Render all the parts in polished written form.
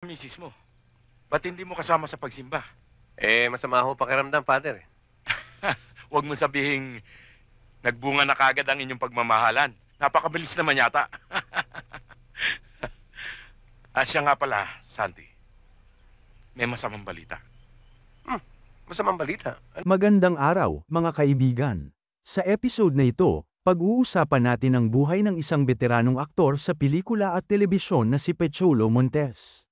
Misis mo, ba't hindi mo kasama sa pagsimba? Masama ho pakiramdam, Father. Huwag mo sabihing nagbunga na kagad ang inyong pagmamahalan. Napakabilis naman yata. Siya nga pala, Santi. May masamang balita. Masamang balita? Magandang araw, mga kaibigan. Sa episode na ito, pag-uusapan natin ang buhay ng isang veteranong aktor sa pelikula at telebisyon na si Pecholo Montes.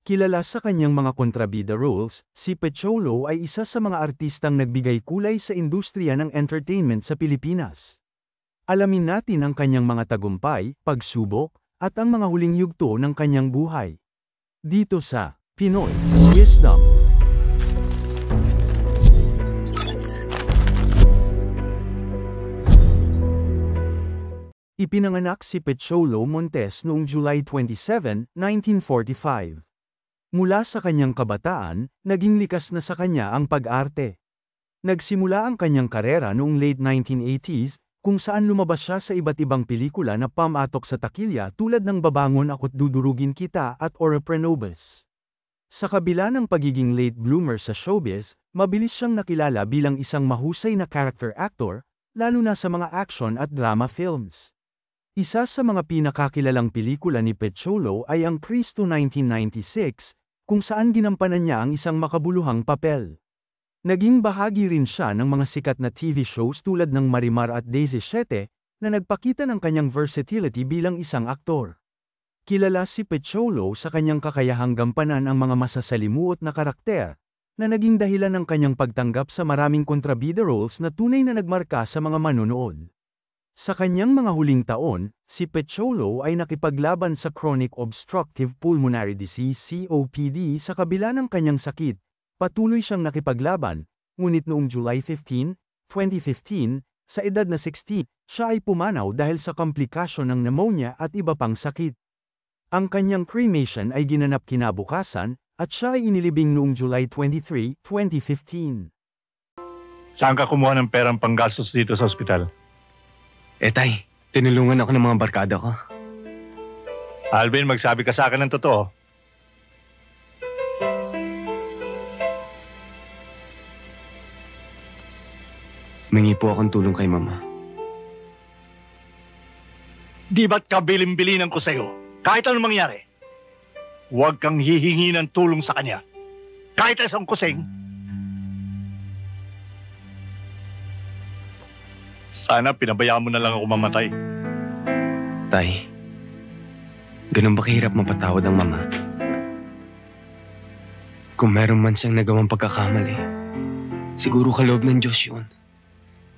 Kilala sa kanyang mga kontrabida roles, si Pecholo ay isa sa mga artistang nagbigay kulay sa industriya ng entertainment sa Pilipinas. Alamin natin ang kanyang mga tagumpay, pagsubok, at ang mga huling yugto ng kanyang buhay. Dito sa Pinoy Wisdom. Ipinanganak si Pecholo Montes noong July 27, 1945. Mula sa kanyang kabataan, naging likas na sa kanya ang pag-arte. Nagsimula ang kanyang karera noong late 1980s, kung saan lumabas siya sa iba't ibang pelikula na pamatok sa takilya tulad ng Babangon Ako't Dudurugin Kita at Ora Prenobus. Sa kabila ng pagiging late bloomer sa showbiz, mabilis siyang nakilala bilang isang mahusay na character actor, lalo na sa mga action at drama films. Isa sa mga pinakakilalang pelikula ni Pecholo ay ang Cristo 1996, kung saan ginampanan niya ang isang makabuluhang papel. Naging bahagi rin siya ng mga sikat na TV shows tulad ng Marimar at Daisy Siete, na nagpakita ng kanyang versatility bilang isang aktor. Kilala si Pecholo sa kanyang kakayahang gampanan ang mga masasalimuot na karakter, na naging dahilan ng kanyang pagtanggap sa maraming kontrabida roles na tunay na nagmarka sa mga manonood. Sa kanyang mga huling taon, si Pecholo ay nakipaglaban sa Chronic Obstructive Pulmonary Disease (COPD) sa kabila ng kanyang sakit. Patuloy siyang nakipaglaban, ngunit noong July 15, 2015, sa edad na 60, siya ay pumanaw dahil sa komplikasyon ng pneumonia at iba pang sakit. Ang kanyang cremation ay ginanap kinabukasan, at siya ay inilibing noong July 23, 2015. Saan ka kumuha ng perang panggastos dito sa ospital? Tay, tinulungan ako ng mga barkada ko. Alvin, magsabi ka sa akin ng totoo. Mingi po akong tulong kay Mama. Di ba't kabilin-bilinan ko sa'yo? Kahit anong mangyari, huwag kang hihingi ng tulong sa kanya. Kahit isang kusing. Sana pinabayaan mo na lang ako mamatay. Tay, ganun ba kahirap mapatawad ang Mama? Kung meron man siyang nagawang pagkakamali, siguro kaloob ng Diyos yun.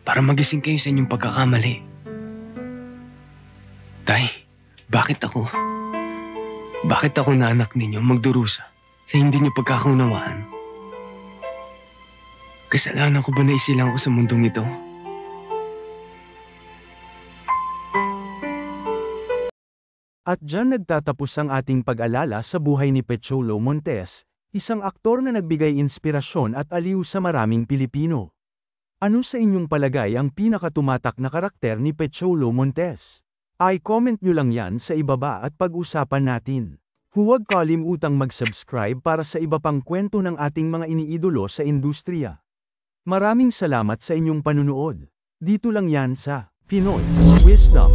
Para magising kayo sa inyong pagkakamali. Tay, bakit ako? Bakit ako na anak ninyo magdurusa sa hindi niyo pagkakaunawaan? Kasalanan ko ba na isilang ko sa mundong ito? At dyan nagtatapos ang ating pag-alala sa buhay ni Pecholo Montes, isang aktor na nagbigay inspirasyon at aliw sa maraming Pilipino. Ano sa inyong palagay ang pinakatumatak na karakter ni Pecholo Montes? I-comment nyo lang yan sa ibaba at pag-usapan natin. Huwag kalimutang mag-subscribe para sa iba pang kwento ng ating mga iniidolo sa industriya. Maraming salamat sa inyong panunood. Dito lang yan sa Pinoy Wisdom.